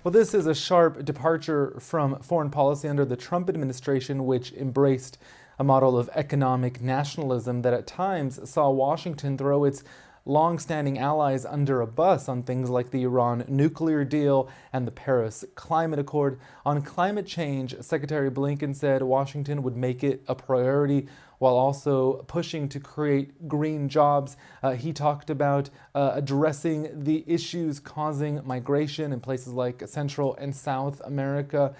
Well, this is a sharp departure from foreign policy under the Trump administration, which embraced a model of economic nationalism that at times saw Washington throw its long-standing allies under a bus on things like the Iran nuclear deal and the Paris Climate Accord. On climate change, Secretary Blinken said Washington would make it a priority while also pushing to create green jobs. He talked about addressing the issues causing migration in places like Central and South America,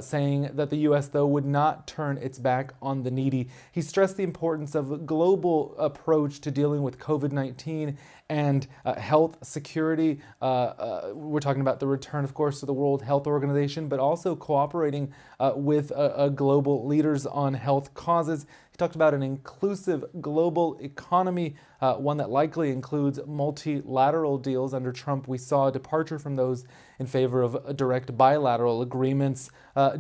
saying that the U.S., though, would not turn its back on the needy. He stressed the importance of a global approach to dealing with COVID-19 and health security. We're talking about the return, of course, to the World Health Organization, but also cooperating with global leaders on health causes. He talked about an inclusive global economy, one that likely includes multilateral deals. Under Trump, we saw a departure from those in favor of direct bilateral agreements,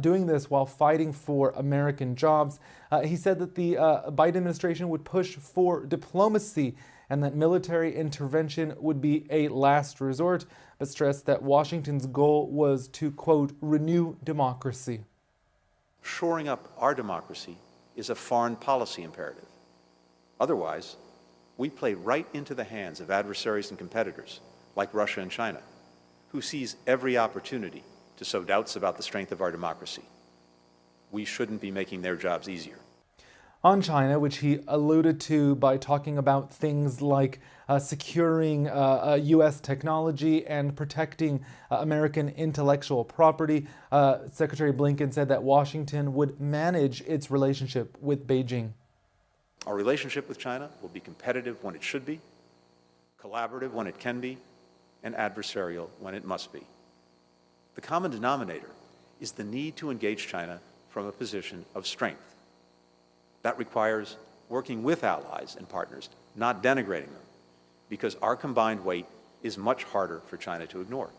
doing this while fighting for American jobs. He said that the Biden administration would push for diplomacy and that military intervention would be a last resort, but stressed that Washington's goal was to, quote, renew democracy. Shoring up our democracy is a foreign policy imperative. Otherwise, we play right into the hands of adversaries and competitors like Russia and China, who seize every opportunity to sow doubts about the strength of our democracy. We shouldn't be making their jobs easier. On China, which he alluded to by talking about things like securing U.S. technology and protecting American intellectual property, Secretary Blinken said that Washington would manage its relationship with Beijing. Our relationship with China will be competitive when it should be, collaborative when it can be, and adversarial when it must be. The common denominator is the need to engage China from a position of strength. That requires working with allies and partners, not denigrating them, because our combined weight is much harder for China to ignore.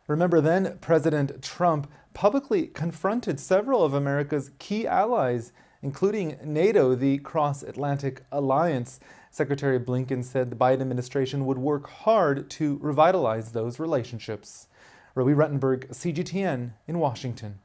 Remember, then President Trump publicly confronted several of America's key allies, including NATO, the cross-Atlantic alliance. Secretary Blinken said the Biden administration would work hard to revitalize those relationships. Roby Rettenberg, CGTN in Washington.